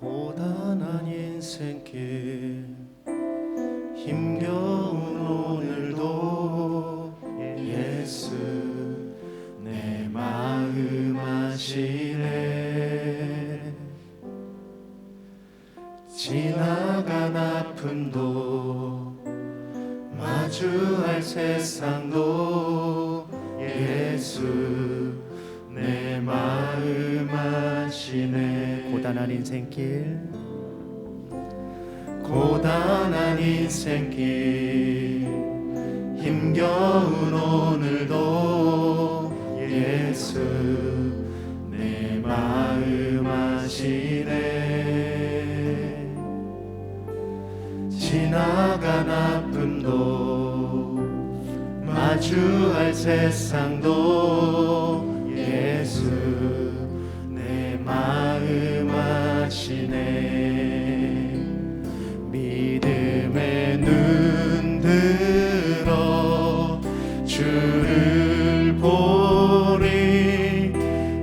고단한 인생길 힘겨운 오늘도 예수 내 마음 아시네. 지나간 아픔도 마주할 세상도 예수 내 마음 아시네. 고단한 인생길 고단한 인생길 힘겨운 오늘도 예수 내 마음 아시네. 지나간 아픔도 마주할 세상도 예수 내 마음 아시네. 믿음의 눈 들어 주를 보리.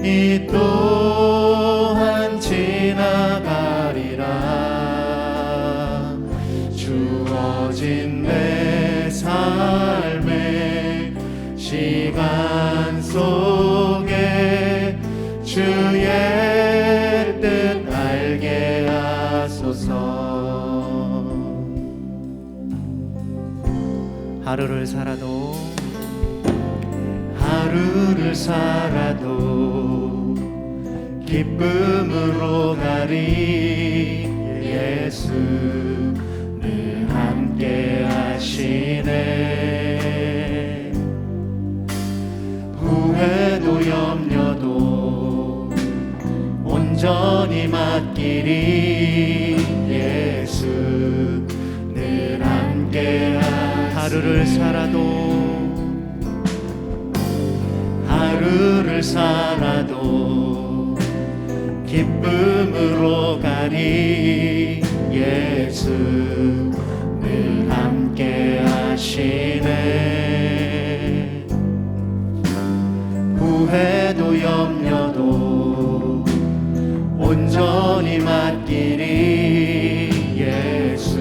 이 또한 지나가리라. 주어진 내 삶의 시간 속에 주의 뜻 알게 하소서. 하루를 살아도 기쁨으로 가리. 예수 늘 함께 하시네. 후회도 염려도 온전히 맡기리. 예수 늘 함께 하시네. 하루를 살아도 기쁨으로 가리. 예수 늘 함께 하시네. 후회도 염려도 온전히 맡기리. 예수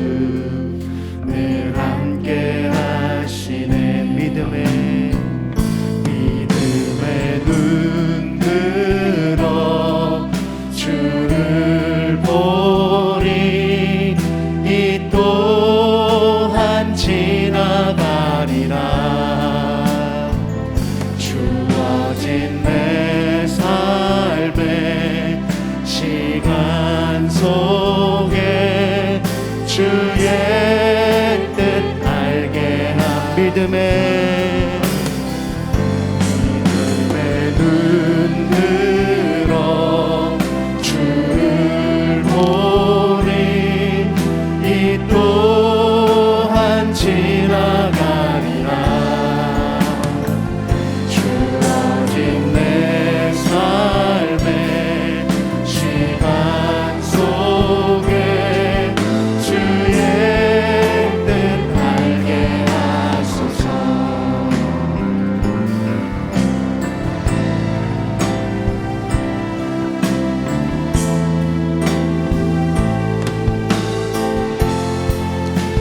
늘 함께 하시네. 믿음의 눈 들어 주를 보리. 이 또한 지나가리라. 주어진 내 삶의 시간 속에 주의 뜻 알게 하. 믿음의 눈 들어 주를 보리. 이 또한 지나가리라. 주어진 내 삶의 시간 속에 주의 뜻 알게 하소서.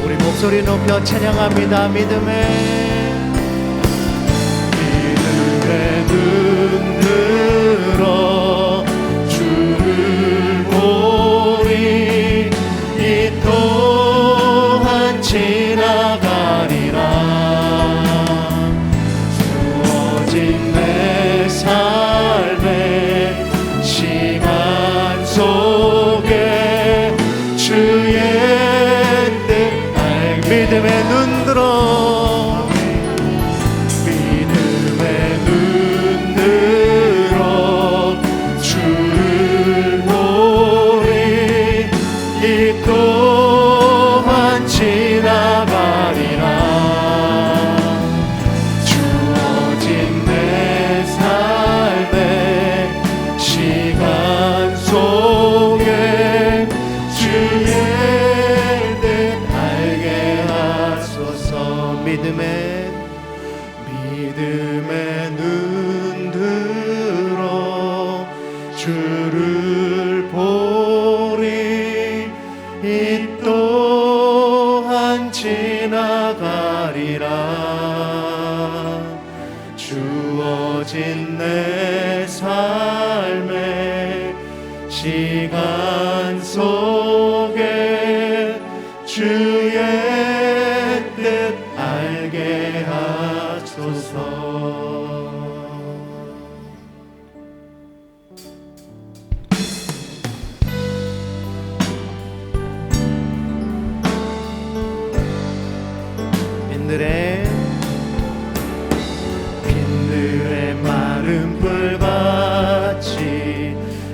우리 목소리 높여 찬양합니다. 믿음의 눈 들어 주를 보리. 이 또한 지나가리라. 주어진 내 삶의 시간 속에 주의 뜻 알. 믿음의 눈 들어 주를 보리. 이 또한 지나가리라. 주어진 내 삶의 시간 속에 주의 뜻 알게 하소서. 믿음의 눈 들어 주를 보리. 시간 속에 주의 뜻 알게 하소서. 빈들의 마른 불같이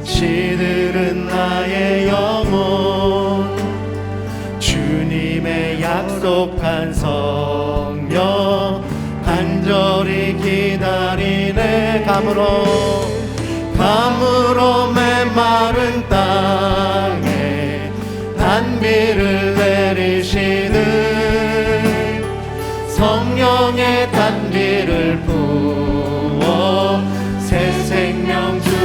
시들은 나의 영혼, 주님의 약속한 성령 간절히 기다리네. 감으로 메마른 땅에 단비를 내리시는 성령의 단비를 부어 새 생명 주.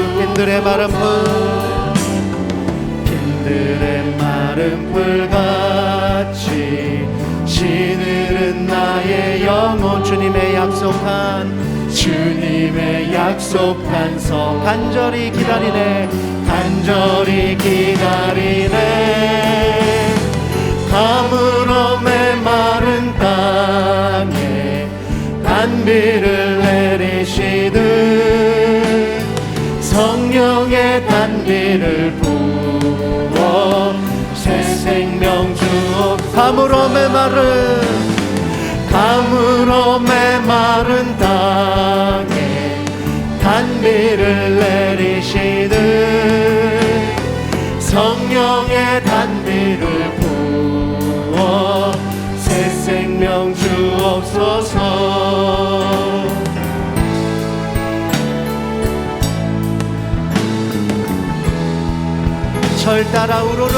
빈들의 마른 불같이 시들은 나의 영혼, 주님의 약속한 성 간절히 기다리네. 감으로 메마른 땅에 단비를 내리시듯 성령의 단비를 부어 새 생명 주옵소서. 감으로 메마른 땅에 단비를 내리시듯 성령의 단비를 부어 새 생명 주옵소서. 철 따라 우로를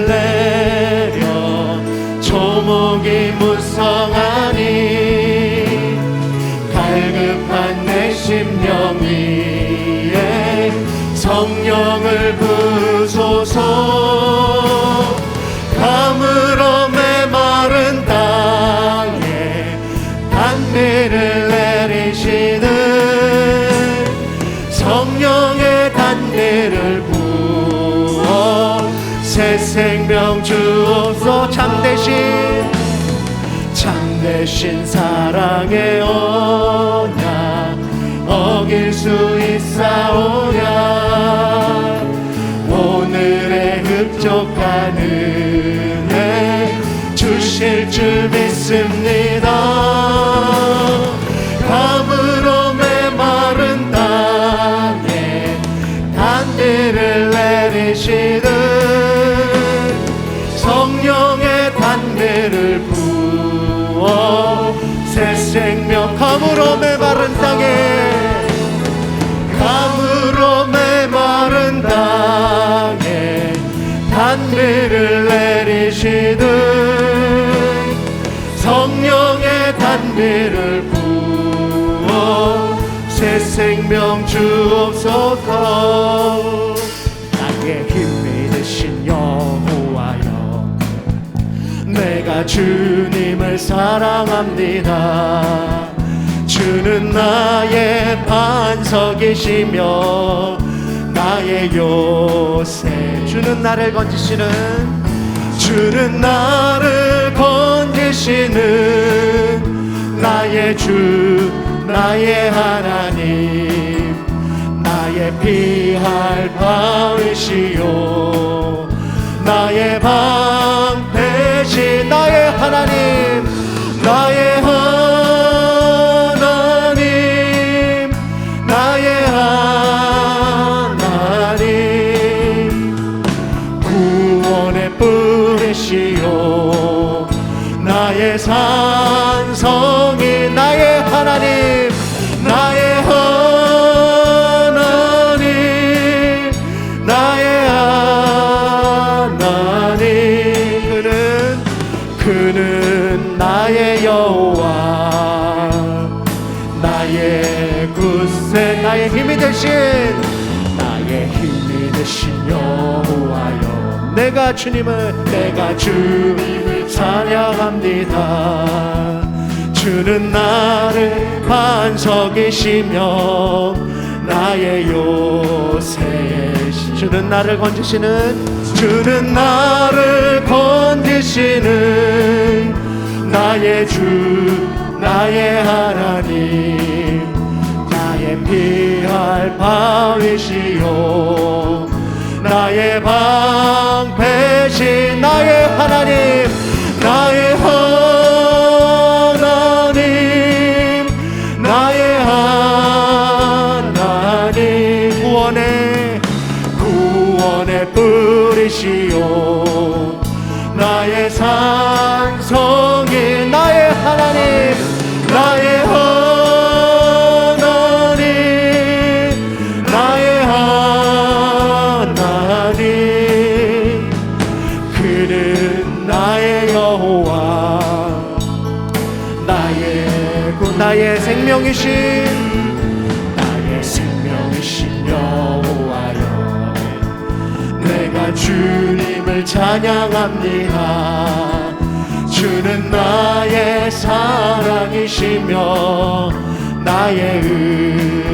내려 조목이 무성하니 갈급한 내 심령 위에 성령을 부소서. 감으로 메마른 땅에 단비를 내리시는 성령의 단비를 부어 새 생명 주옵소서. 참되신 사랑의 언약 어길 수 있사오랴. 오늘의 흡족한 은혜 주실 줄 믿습니다. 감으로 메마른 땅에 단비를 내리시듯 성령의 단비를 부어 새 생명. 감으로 메마른 땅에 단비를 내리시듯 성령의 단비를 부어 새 생명 주옵소서. 나의 힘이 되신 여호와여, 내가 주님을 사랑합니다. 주는 나의 반석이시며 나의 요새. 주는 나를 건지시는 나의 주, 나의 하나님, 나의 피할 바위시요 나의 방패시. 나의 하나님, 나의 하나님, 나의 하나님, 구원의 뿌리시요 나의 산성이. 나의 하나님, 나의 하나님, 나의 하나님. 그는 나의 여호와, 나의 굳세. 나의 힘이 되신 여호와여, 내가 주님을 찬양합니다. 주는 나를 반석이시며 나의 요새시. 주는 나를 건지시는, 주는 나를 건지시는 나의 주, 나의 하나님, 나의 피할 바위시요 나의 방패신, 나의 하나님, 나의 하나님, 나의 하나님, 구원의 뿌리시요 나의 산성인, 나의 하나님, 나의 하나님, 나의 하나님. 그는 나의 여호와, 나의 생명이신, 나의 생명이신 여호와여, 내가 주님을 찬양합니다. 주는 나의 사랑이시며 나의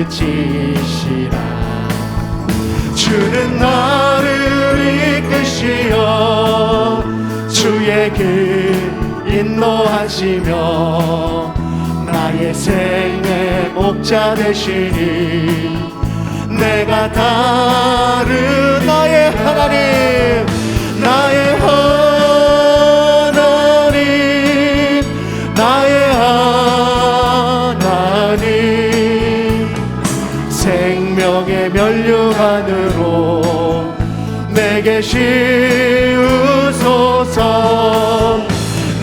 의지시라. 주는 나를 이끄시어 주의 길 인도하시며 나의 생의 목자 되시니 내가 다른 나의 하나님, 나의 하나님, 나의 하나님. 생명의 면류관으로 내게 씌우소서.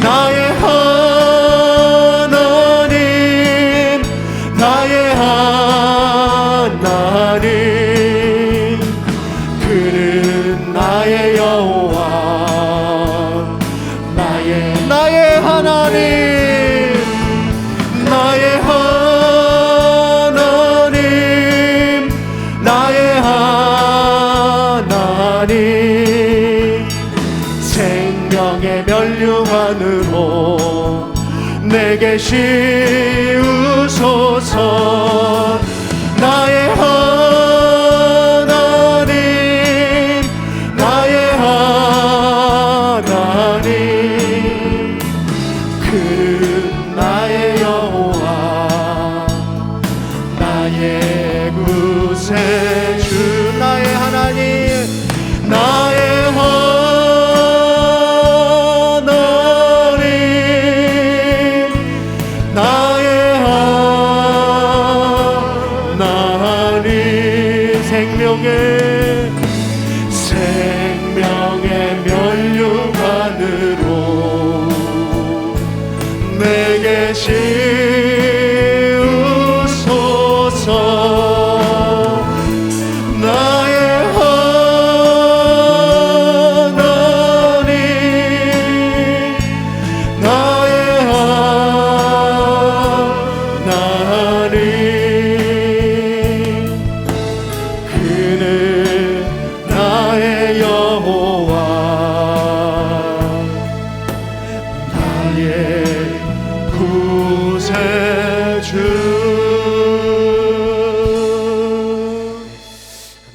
나의 하나님, 나의 하나님. 그는 나의 여호와, 나의 하나님, 나의 하나님, 나의 하나님. 생명의 면류관으로 내게 씌우소서. 나의 하나님, 나의 하나님. 그는 나의 여호와, 나의 구세주, 나의 하나님, 나의 하나님, 나의 하나님. 생명의 면류관으로 내게 씌우소서. 나의 하나님, 나의 하나님. 그는 나의 여호와, 나의 구세주. 아멘.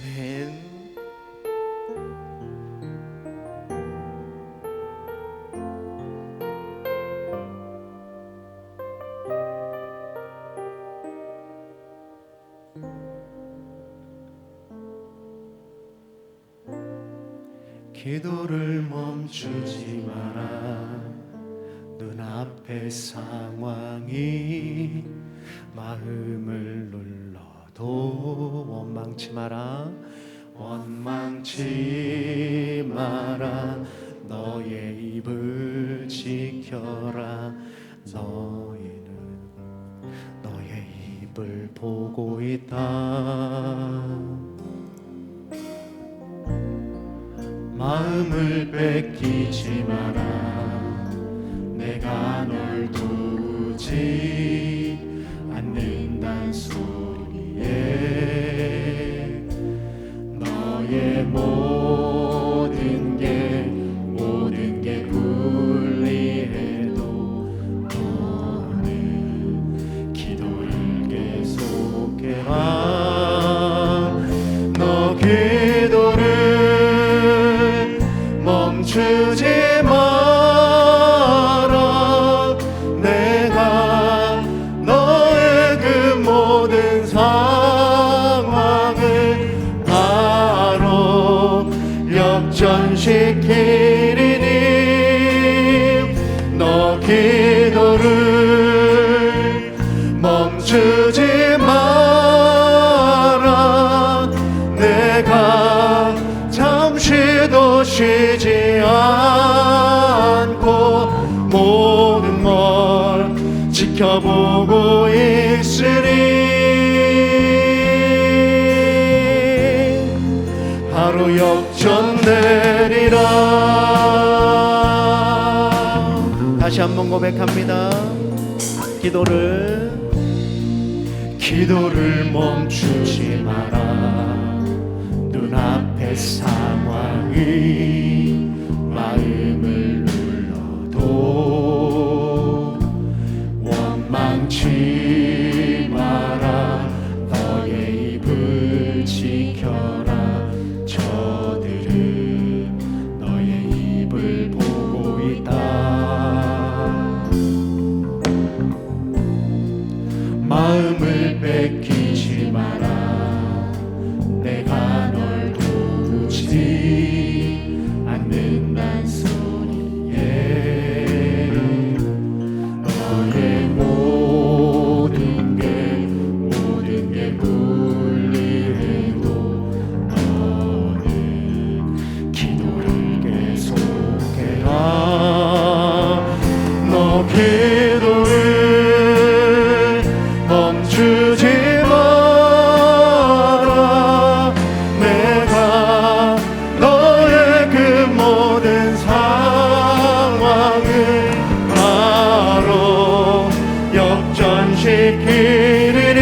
기도를 멈추지 마라. 눈앞의 상황이 마음을 눌러도 원망치 마라. 원망치 마라. 너의 입을 지켜라. 너희는 너의 입을 보고 있다. 마음을 뺏기지 마라. 내가 널 두지 않는단 소리에 너의 모든 게 불리해도 너는 멈추지 마라. 내가 잠시도 쉬지 않고 모든 걸 지켜보고 있으니 바로 역전되리라. 다시 한번 고백합니다. 기도를 멈추지 마라. 눈앞의 상황이 마음을 눌러도 원망치 마라. 너의 입을 지켜라. 저들은 너의 입을 보고 있다. 마음을 뺏기지 마라. 내가 널 도우지 않는단 소리에 너의 모든 게 불리해도 너는 기도를 계속해라. 너 기도를 멈추지 마라. 내가 너의 그 모든 상황을 바로 역전시키리니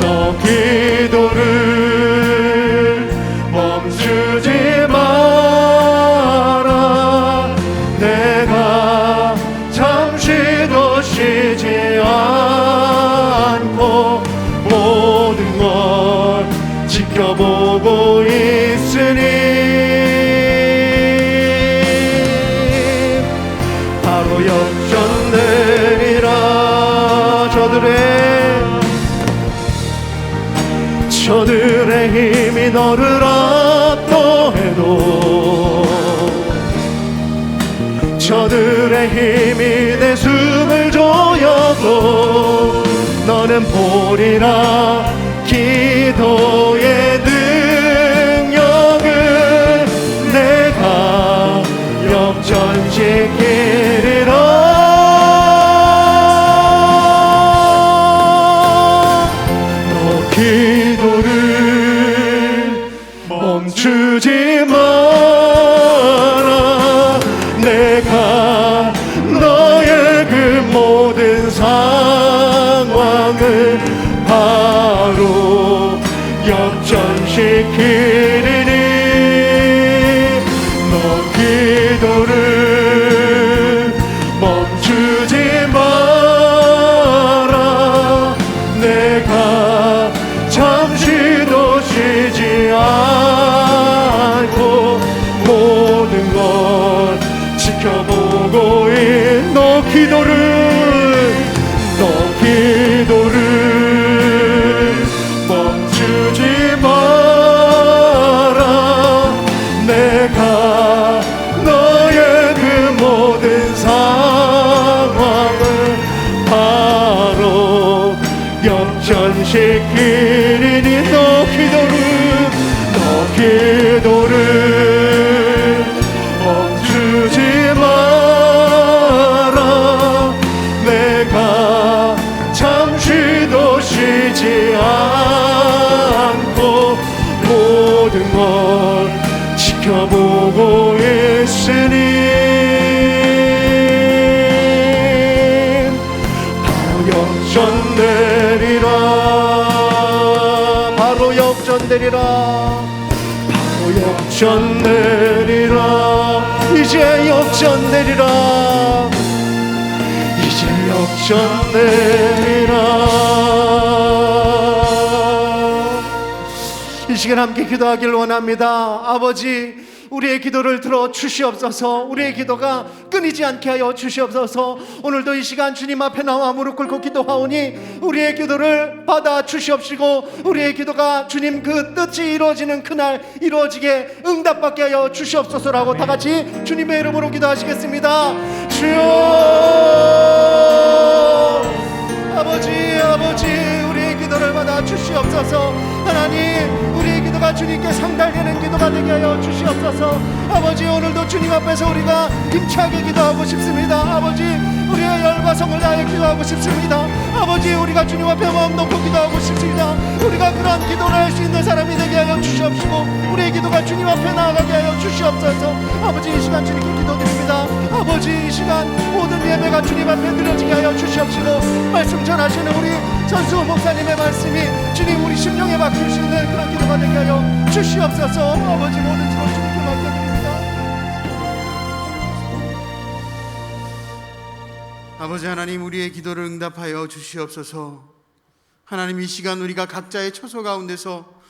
너 기도를 멈추지 마라. 내가 잠시도 쉬지 않고 모든 걸 지켜보고 있으니 바로 역전되리라. 저들의 힘이 너를 압도해도 저들의 힘이 내 숨을 조여도 너는 보리라. 기도의 능력을 내가 역전시키리라. 너 기도를 멈추지 마라. 내가 너의 그 모든 상황을 바로 역전시키리니 너 기도를 멈추지 마라. 내가 잠시도 쉬지 않고 모든 걸 지켜보고 너 기도를 멈추지 마라. 내가 너의 그 모든 상황을 바로 역전시키리니 너 기도를 멈추지 마라. 내가 잠시도 쉬지 않고 모든 걸 지켜보고 있으니 바로 역전되리라. 바로 역전되리라. 바로 역전되리라. 이제 역전되리라. 이제 역전되리라. 이 시간 함께 기도하기를 원합니다. 아버지, 우리의 기도를 들어 주시옵소서. 우리의 기도가 끊이지 않게 하여 주시옵소서. 오늘도 이 시간 주님 앞에 나와 무릎 꿇고 기도하오니 우리의 기도를 받아 주시옵시고 우리의 기도가 주님 그 뜻이 이루어지는 그날 이루어지게 응답받게 하여 주시옵소서라고 다 같이 주님의 이름으로 기도하시겠습니다. 주여 아버지 우리의 기도를 받아 주시옵소서. 하나님 우리의 기도가 주님께 상달되는 기도가 되게 하여 주시옵소서. 아버지 오늘도 주님 앞에서 우리가 힘차게 기도하고 싶습니다. 아버지 우리의 열과 성을 다해 기도하고 싶습니다. 아버지 우리가 주님 앞에 마음 놓고 기도하고 싶습니다. 우리가 그러한 기도를 할 수 있는 사람이 되게 하여 주시옵시고 우리의 기도가 주님 앞에 나아가게 하여 주시옵소서. 아버지 이 시간 주님께 기도드립니다. 아버지 이 시간 모든 예배가 주님 앞에 드려지게 하여 주시옵시고 말씀 전하시는 우리 전수호 목사님의 말씀이 주님 우리 심령에 박힐 수 있는 그런 기도가 되게 하여 주시옵소서. 아버지 모든 수고 주님께 맡겨드립니다. 아버지 하나님 우리의 기도를 응답하여 주시옵소서. 하나님 이 시간 우리가 각자의 처소 가운데서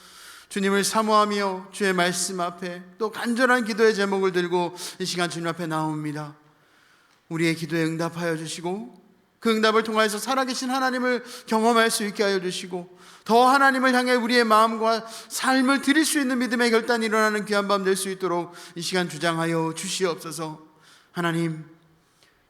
주님을 사모하며 주의 말씀 앞에 또 간절한 기도의 제목을 들고 이 시간 주님 앞에 나옵니다. 우리의 기도에 응답하여 주시고 그 응답을 통하여서 살아계신 하나님을 경험할 수 있게 하여 주시고 더 하나님을 향해 우리의 마음과 삶을 드릴 수 있는 믿음의 결단이 일어나는 귀한 밤 될 수 있도록 이 시간 주장하여 주시옵소서. 하나님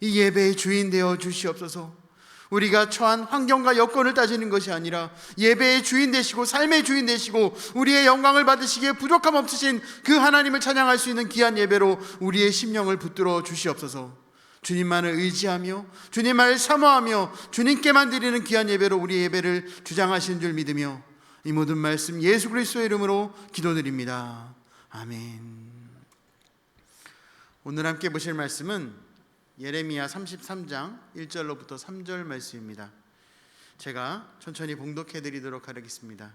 이 예배의 주인 되어 주시옵소서. 우리가 처한 환경과 여건을 따지는 것이 아니라 예배의 주인 되시고 삶의 주인 되시고 우리의 영광을 받으시기에 부족함 없으신 그 하나님을 찬양할 수 있는 귀한 예배로 우리의 심령을 붙들어 주시옵소서. 주님만을 의지하며 주님만을 사모하며 주님께만 드리는 귀한 예배로 우리 예배를 주장하신 줄 믿으며 이 모든 말씀 예수 그리스도의 이름으로 기도드립니다. 아멘. 오늘 함께 보실 말씀은 예레미야 33장 1절로부터 3절 말씀입니다. 제가 천천히 봉독해 드리도록 하겠습니다.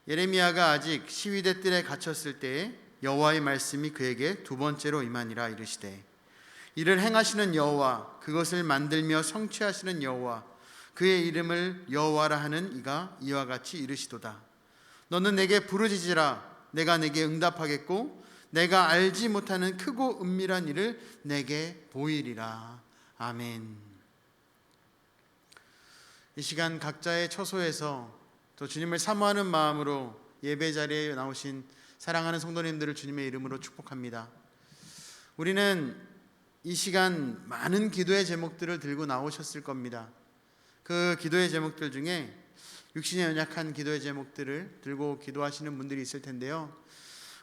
예레미야가 아직 시위대 뜰에 갇혔을 때에 여호와의 말씀이 그에게 두 번째로 임하니라. 이르시되 이를 행하시는 여호와 그것을 만들며 성취하시는 여호와 그의 이름을 여호와라 하는 이가 이와 같이 이르시도다. 너는 내게 부르짖으라. 내가 내게 응답하겠고 내가 알지 못하는 크고 은밀한 일을 내게 보이리라. 아멘. 이 시간 각자의 처소에서 또 주님을 사모하는 마음으로 예배 자리에 나오신 사랑하는 성도님들을 주님의 이름으로 축복합니다. 우리는 이 시간 많은 기도의 제목들을 들고 나오셨을 겁니다. 그 기도의 제목들 중에 육신에 연약한 기도의 제목들을 들고 기도하시는 분들이 있을 텐데요.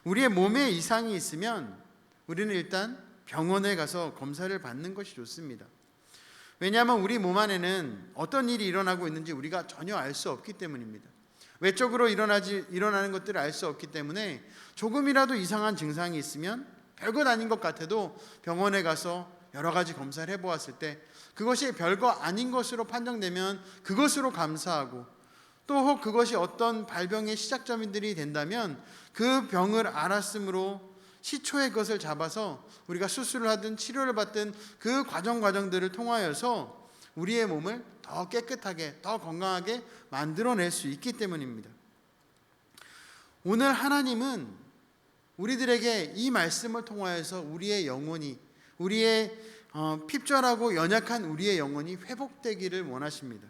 우리의 몸에 이상이 있으면 우리는 일단 병원에 가서 검사를 받는 것이 좋습니다. 왜냐하면 우리 몸 안에는 어떤 일이 일어나고 있는지 우리가 전혀 알 수 없기 때문입니다. 외적으로 일어나는 것들을 알 수 없기 때문에 조금이라도 이상한 증상이 있으면 별것 아닌 것 같아도 병원에 가서 여러 가지 검사를 해보았을 때 그것이 별거 아닌 것으로 판정되면 그것으로 감사하고 또 혹 그것이 어떤 발병의 시작점들이 된다면 그 병을 알았으므로 시초의 것을 잡아서 우리가 수술을 하든 치료를 받든 그 과정들을 통하여서 우리의 몸을 더 깨끗하게 더 건강하게 만들어낼 수 있기 때문입니다. 오늘 하나님은 우리들에게 이 말씀을 통하여서 우리의 영혼이 우리의 핍절하고 연약한 우리의 영혼이 회복되기를 원하십니다.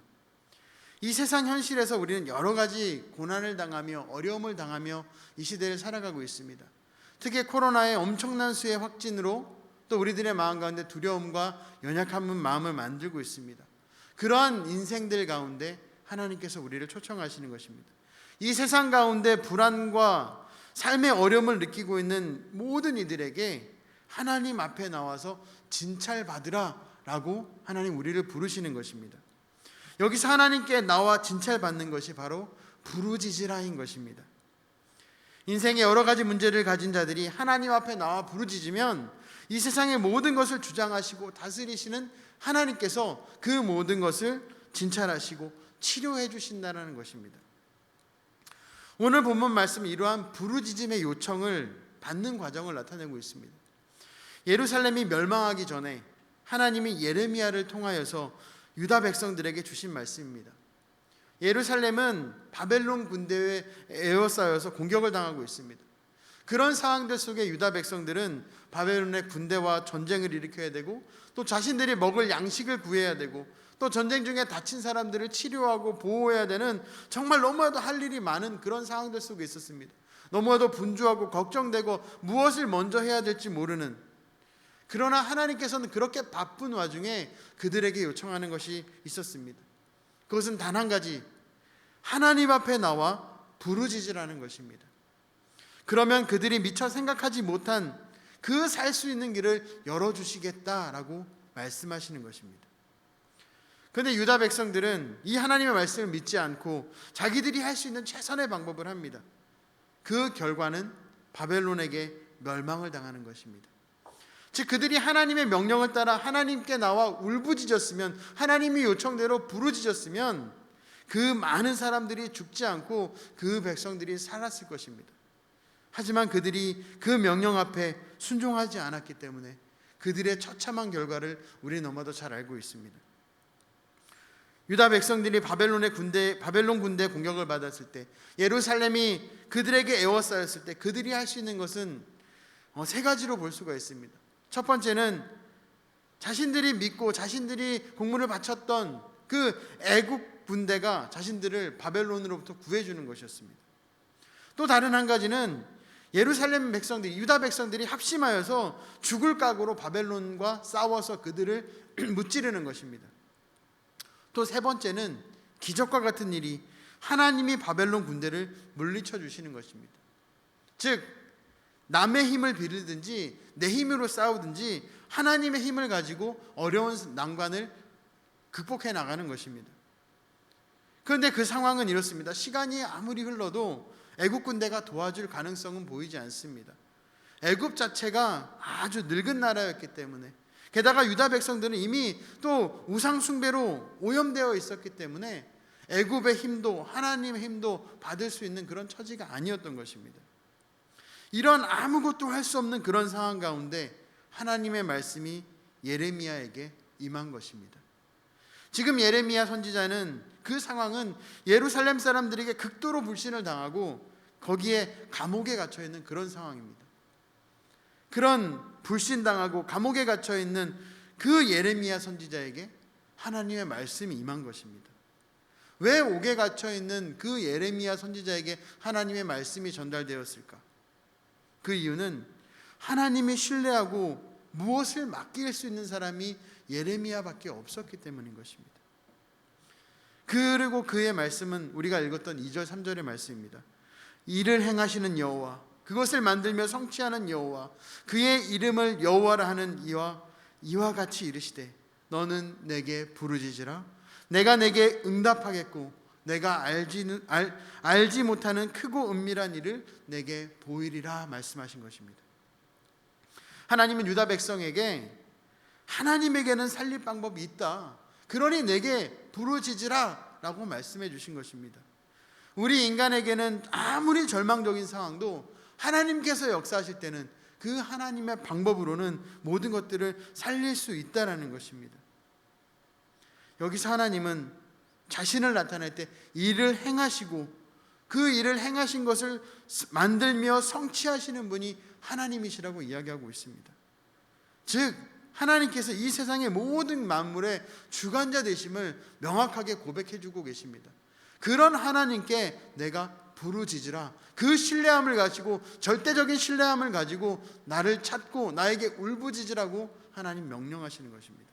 이 세상 현실에서 우리는 여러 가지 고난을 당하며 어려움을 당하며 이 시대를 살아가고 있습니다. 특히 코로나의 엄청난 수의 확진으로 또 우리들의 마음 가운데 두려움과 연약한 마음을 만들고 있습니다. 그러한 인생들 가운데 하나님께서 우리를 초청하시는 것입니다. 이 세상 가운데 불안과 삶의 어려움을 느끼고 있는 모든 이들에게 하나님 앞에 나와서 진찰받으라 라고 하나님 우리를 부르시는 것입니다. 여기서 하나님께 나와 진찰받는 것이 바로 부르짖으라인 것입니다. 인생의 여러 가지 문제를 가진 자들이 하나님 앞에 나와 부르짖으면 이 세상의 모든 것을 주장하시고 다스리시는 하나님께서 그 모든 것을 진찰하시고 치료해 주신다는 것입니다. 오늘 본문 말씀은 이러한 부르짖음의 요청을 받는 과정을 나타내고 있습니다. 예루살렘이 멸망하기 전에 하나님이 예레미야를 통하여서 유다 백성들에게 주신 말씀입니다. 예루살렘은 바벨론 군대에 에워싸여서 공격을 당하고 있습니다. 그런 상황들 속에 유다 백성들은 바벨론의 군대와 전쟁을 일으켜야 되고 또 자신들이 먹을 양식을 구해야 되고 또 전쟁 중에 다친 사람들을 치료하고 보호해야 되는 정말 너무나도 할 일이 많은 그런 상황들 속에 있었습니다. 너무나도 분주하고 걱정되고 무엇을 먼저 해야 될지 모르는, 그러나 하나님께서는 그렇게 바쁜 와중에 그들에게 요청하는 것이 있었습니다. 그것은 단 한 가지, 하나님 앞에 나와 부르짖으라는 것입니다. 그러면 그들이 미처 생각하지 못한 그 살 수 있는 길을 열어주시겠다라고 말씀하시는 것입니다. 그런데 유다 백성들은 이 하나님의 말씀을 믿지 않고 자기들이 할 수 있는 최선의 방법을 합니다. 그 결과는 바벨론에게 멸망을 당하는 것입니다. 즉 그들이 하나님의 명령을 따라 하나님께 나와 울부짖었으면, 하나님이 요청대로 부르짖었으면 그 많은 사람들이 죽지 않고 그 백성들이 살았을 것입니다. 하지만 그들이 그 명령 앞에 순종하지 않았기 때문에 그들의 처참한 결과를 우리 너무도 잘 알고 있습니다. 유다 백성들이 바벨론 군대 공격을 받았을 때, 예루살렘이 그들에게 에워싸였을 때 그들이 할 수 있는 것은 세 가지로 볼 수가 있습니다. 첫 번째는 자신들이 믿고 자신들이 공물을 바쳤던 그 애국 군대가 자신들을 바벨론으로부터 구해주는 것이었습니다. 또 다른 한 가지는 예루살렘 백성들이, 유다 백성들이 합심하여서 죽을 각오로 바벨론과 싸워서 그들을 무찌르는 것입니다. 또 세 번째는 기적과 같은 일이 하나님이 바벨론 군대를 물리쳐 주시는 것입니다. 즉 남의 힘을 빌리든지 내 힘으로 싸우든지 하나님의 힘을 가지고 어려운 난관을 극복해 나가는 것입니다. 그런데 그 상황은 이렇습니다. 시간이 아무리 흘러도 애국 군대가 도와줄 가능성은 보이지 않습니다. 애굽 자체가 아주 늙은 나라였기 때문에, 게다가 유다 백성들은 이미 또 우상 숭배로 오염되어 있었기 때문에 애굽의 힘도 하나님의 힘도 받을 수 있는 그런 처지가 아니었던 것입니다. 이런 아무것도 할 수 없는 그런 상황 가운데 하나님의 말씀이 예레미야에게 임한 것입니다. 지금 예레미야 선지자는 그 상황은 예루살렘 사람들에게 극도로 불신을 당하고 거기에 감옥에 갇혀 있는 그런 상황입니다. 그런 불신당하고 감옥에 갇혀 있는 그 예레미야 선지자에게 하나님의 말씀이 임한 것입니다. 왜 옥에 갇혀 있는 그 예레미야 선지자에게 하나님의 말씀이 전달되었을까? 그 이유는 하나님이 신뢰하고 무엇을 맡길 수 있는 사람이 예레미야밖에 없었기 때문인 것입니다. 그리고 그의 말씀은 우리가 읽었던 2절 3절의 말씀입니다. 이를 행하시는 여호와, 그것을 만들며 성취하는 여호와, 그의 이름을 여호와라 하는 이와 같이 이르시되 너는 내게 부르짖으라. 내가 내게 응답하겠고 내가 알지 못하는 크고 은밀한 일을 내게 보이리라 말씀하신 것입니다. 하나님은 유다 백성에게 하나님에게는 살릴 방법이 있다, 그러니 내게 부르짖으라 라고 말씀해 주신 것입니다. 우리 인간에게는 아무리 절망적인 상황도 하나님께서 역사하실 때는 그 하나님의 방법으로는 모든 것들을 살릴 수 있다라는 것입니다. 여기서 하나님은 자신을 나타낼 때 일을 행하시고 그 일을 행하신 것을 만들며 성취하시는 분이 하나님이시라고 이야기하고 있습니다. 즉 하나님께서 이 세상의 모든 만물의 주관자 되심을 명확하게 고백해 주고 계십니다. 그런 하나님께 내가 부르짖으라, 그 신뢰함을 가지고, 절대적인 신뢰함을 가지고 나를 찾고 나에게 울부짖으라고 하나님 명령하시는 것입니다.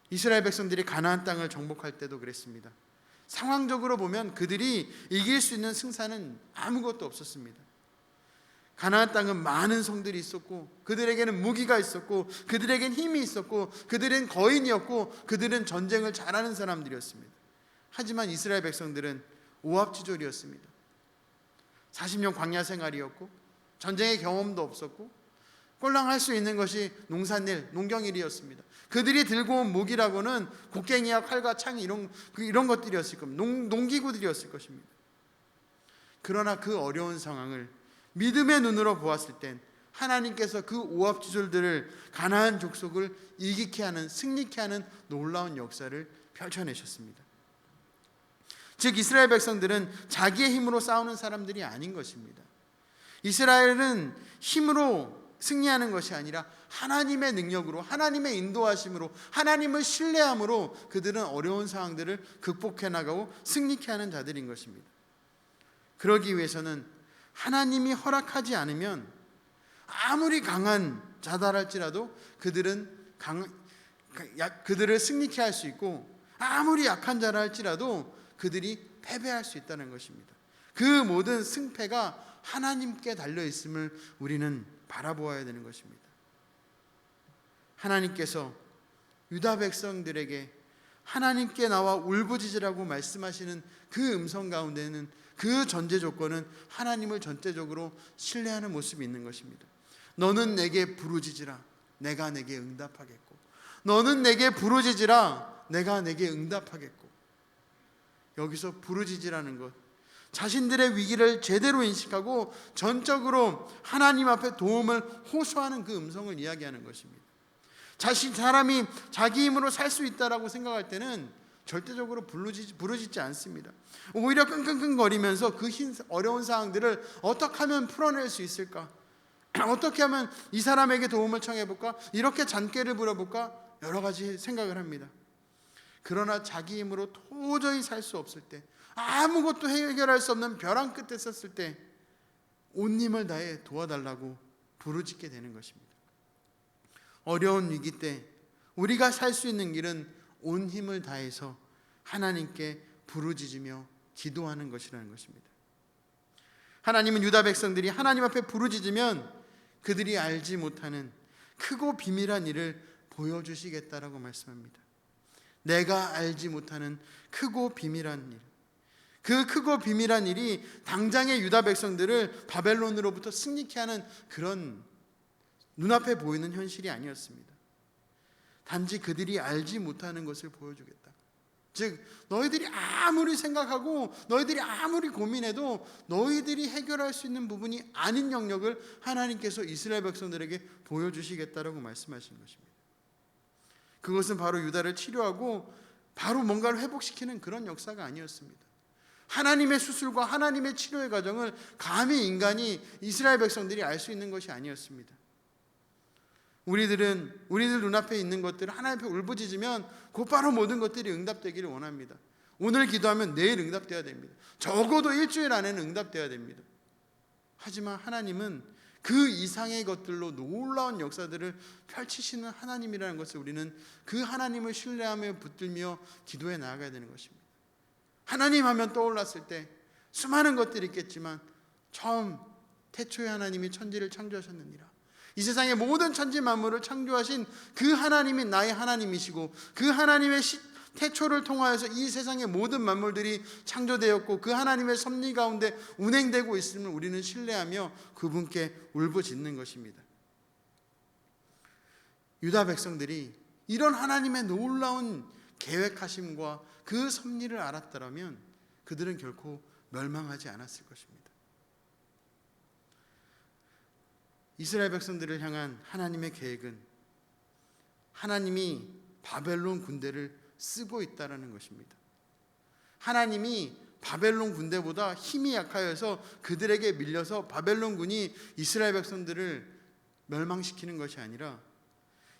이스라엘 백성들이 가나안 땅을 정복할 때도 그랬습니다. 상황적으로 보면 그들이 이길 수 있는 승산은 아무것도 없었습니다. 가나안 땅은 많은 성들이 있었고 그들에게는 무기가 있었고 그들에겐 힘이 있었고 그들은 거인이었고 그들은 전쟁을 잘하는 사람들이었습니다. 하지만 이스라엘 백성들은 오합지졸이었습니다. 40년 광야 생활이었고 전쟁의 경험도 없었고 꼴랑 할 수 있는 것이 농산일, 농경일이었습니다. 그들이 들고 온 무기라고는 곡괭이와 칼과 창 이런 것들이었을 겁니다. 농기구들이었을 것입니다. 그러나 그 어려운 상황을 믿음의 눈으로 보았을 땐 하나님께서 그 오합지졸들을 가나안 족속을 이기게 하는, 승리케 하는 놀라운 역사를 펼쳐내셨습니다. 즉 이스라엘 백성들은 자기의 힘으로 싸우는 사람들이 아닌 것입니다. 이스라엘은 힘으로 승리하는 것이 아니라 하나님의 능력으로, 하나님의 인도하심으로, 하나님을 신뢰함으로 그들은 어려운 상황들을 극복해 나가고 승리케 하는 자들인 것입니다. 그러기 위해서는 하나님이 허락하지 않으면 아무리 강한 자달할지라도 그들은 그들을 승리케 할 수 있고 아무리 약한 자라 할지라도 그들이 패배할 수 있다는 것입니다. 그 모든 승패가 하나님께 달려 있음을 우리는 바라보아야 되는 것입니다. 하나님께서 유다 백성들에게 하나님께 나와 울부짖으라고 말씀하시는 그 음성 가운데는 그 전제 조건은 하나님을 전체적으로 신뢰하는 모습이 있는 것입니다. 너는 내게 부르짖으라 내가 내게 응답하겠고, 너는 내게 부르짖으라 내가 내게 응답하겠고. 여기서 부르짖으라는 것, 자신들의 위기를 제대로 인식하고 전적으로 하나님 앞에 도움을 호소하는 그 음성을 이야기하는 것입니다. 사람이 자기 힘으로 살 수 있다라고 생각할 때는 절대적으로 부르짖지 않습니다. 오히려 끙끙끙거리면서 그 어려운 상황들을 어떻게 하면 풀어낼 수 있을까? 어떻게 하면 이 사람에게 도움을 청해볼까? 이렇게 잔꾀를 부려볼까? 여러 가지 생각을 합니다. 그러나 자기 힘으로 도저히 살 수 없을 때, 아무것도 해결할 수 없는 벼랑 끝에 섰을 때 온 힘을 다해 도와달라고 부르짖게 되는 것입니다. 어려운 위기 때 우리가 살 수 있는 길은 온 힘을 다해서 하나님께 부르짖으며 기도하는 것이라는 것입니다. 하나님은 유다 백성들이 하나님 앞에 부르짖으면 그들이 알지 못하는 크고 비밀한 일을 보여주시겠다라고 말씀합니다. 내가 알지 못하는 크고 비밀한 일, 그 크고 비밀한 일이 당장의 유다 백성들을 바벨론으로부터 승리케 하는 그런 눈앞에 보이는 현실이 아니었습니다. 단지 그들이 알지 못하는 것을 보여주겠다. 즉 너희들이 아무리 생각하고 너희들이 아무리 고민해도 너희들이 해결할 수 있는 부분이 아닌 영역을 하나님께서 이스라엘 백성들에게 보여주시겠다라고 말씀하시는 것입니다. 그것은 바로 유다를 치료하고 바로 뭔가를 회복시키는 그런 역사가 아니었습니다. 하나님의 수술과 하나님의 치료의 과정을 감히 인간이 이스라엘 백성들이 알 수 있는 것이 아니었습니다. 우리들 눈앞에 있는 것들을 하나님 앞에 울부짖으면 곧바로 모든 것들이 응답되기를 원합니다. 오늘 기도하면 내일 응답되어야 됩니다. 적어도 일주일 안에는 응답되어야 됩니다. 하지만 하나님은 그 이상의 것들로 놀라운 역사들을 펼치시는 하나님이라는 것을 우리는 그 하나님을 신뢰하며 붙들며 기도해 나아가야 되는 것입니다. 하나님 하면 떠올랐을 때 수많은 것들이 있겠지만 처음 태초에 하나님이 천지를 창조하셨느니라. 이 세상의 모든 천지 만물을 창조하신 그 하나님이 나의 하나님이시고 그 하나님의 태초를 통하여서 이 세상의 모든 만물들이 창조되었고 그 하나님의 섭리 가운데 운행되고 있음을 우리는 신뢰하며 그분께 울부짖는 것입니다. 유다 백성들이 이런 하나님의 놀라운 계획하심과 그 섭리를 알았더라면 그들은 결코 멸망하지 않았을 것입니다. 이스라엘 백성들을 향한 하나님의 계획은 하나님이 바벨론 군대를 쓰고 있다라는 것입니다. 하나님이 바벨론 군대보다 힘이 약하여서 그들에게 밀려서 바벨론 군이 이스라엘 백성들을 멸망시키는 것이 아니라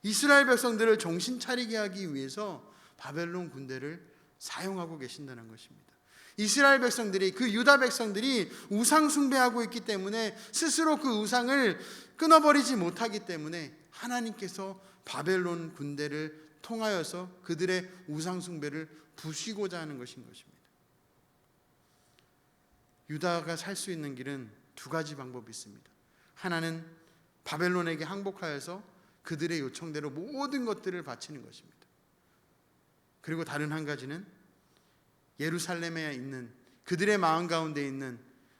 이스라엘 백성들을 정신 차리게 하기 위해서 바벨론 군대를 사용하고 계신다는 것입니다. 이스라엘 백성들이, 그 유다 백성들이 우상 숭배하고 있기 때문에 스스로 그 우상을 끊어버리지 못하기 때문에 하나님께서 바벨론 군대를 통하여서 그들의 우상 숭배를 부수고자 하는 것인 것입니다. 유다가 살 수 있는 길은 두 가지 방법이 있습니다. 하나는 바벨론에게 항복하여서 그들의 요청대로 모든 것들을 바치는 것입니다. 그리고 다른 한 가지는 예루살렘에 있는 그들의 마음 가운데 있는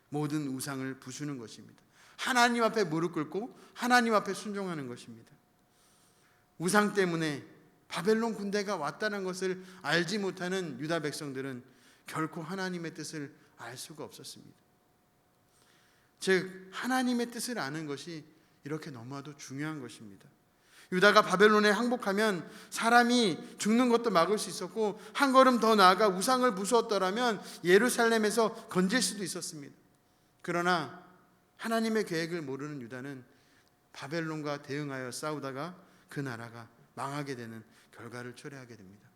모든 우상을 부수는 것입니다. 하나님 앞에 무릎 꿇고 하나님 앞에 순종하는 것입니다. 우상 때문에 바벨론 군대가 왔다는 것을 알지 못하는 유다 백성들은 결코 하나님의 뜻을 알 수가 없었습니다. 즉 하나님의 뜻을 아는 것이 이렇게 너무나도 중요한 것입니다. 유다가 바벨론에 항복하면 사람이 죽는 것도 막을 수 있었고 한 걸음 더 나아가 우상을 부수었더라면 예루살렘에서 건질 수도 있었습니다. 그러나 하나님의 계획을 모르는 유다는 바벨론과 대응하여 싸우다가 그 나라가 망하게 되는 결과를 초래하게 됩니다.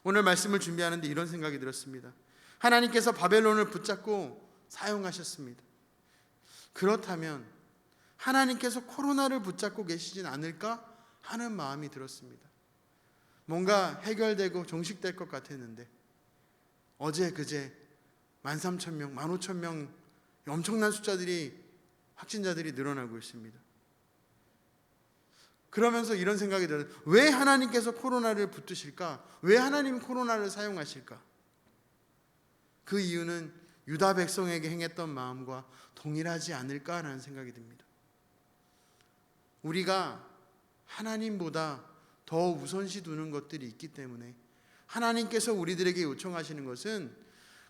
오늘 말씀을 준비하는데 이런 생각이 들었습니다. 하나님께서 바벨론을 붙잡고 사용하셨습니다. 그렇다면 하나님께서 코로나를 붙잡고 계시진 않을까 하는 마음이 들었습니다. 뭔가 해결되고 종식될 것 같았는데 어제 그제 13,000명, 15,000명 엄청난 숫자들이 확진자들이 늘어나고 있습니다. 그러면서 이런 생각이 들어요. 왜 하나님께서 코로나를 붙드실까? 왜 하나님 코로나를 사용하실까? 그 이유는 유다 백성에게 행했던 마음과 동일하지 않을까라는 생각이 듭니다. 우리가 하나님보다 더 우선시 두는 것들이 있기 때문에 하나님께서 우리들에게 요청하시는 것은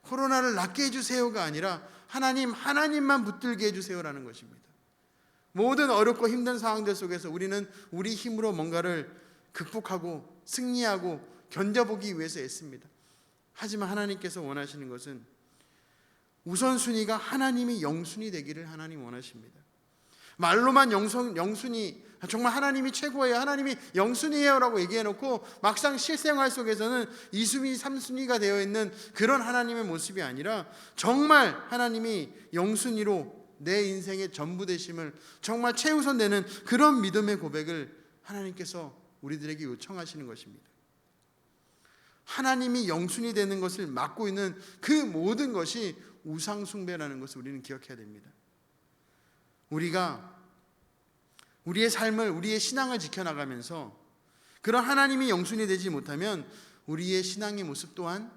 코로나를 낫게 해주세요가 아니라 하나님만 붙들게 해주세요라는 것입니다. 모든 어렵고 힘든 상황들 속에서 우리는 우리 힘으로 뭔가를 극복하고 승리하고 견뎌보기 위해서 애씁니다. 하지만 하나님께서 원하시는 것은 우선순위가 하나님이 영순이 되기를 하나님 원하십니다. 말로만 영순이 정말 하나님이 최고예요, 하나님이 영순이에요 라고 얘기해놓고 막상 실생활 속에서는 2순위 3순위가 되어 있는 그런 하나님의 모습이 아니라 정말 하나님이 영순위로 내 인생의 전부 되심을 정말 최우선 되는 그런 믿음의 고백을 하나님께서 우리들에게 요청하시는 것입니다. 하나님이 영순이 되는 것을 막고 있는 그 모든 것이 우상숭배라는 것을 우리는 기억해야 됩니다. 우리가 우리의 삶을, 우리의 신앙을 지켜나가면서 그런 하나님이 영순이 되지 못하면 우리의 신앙의 모습 또한,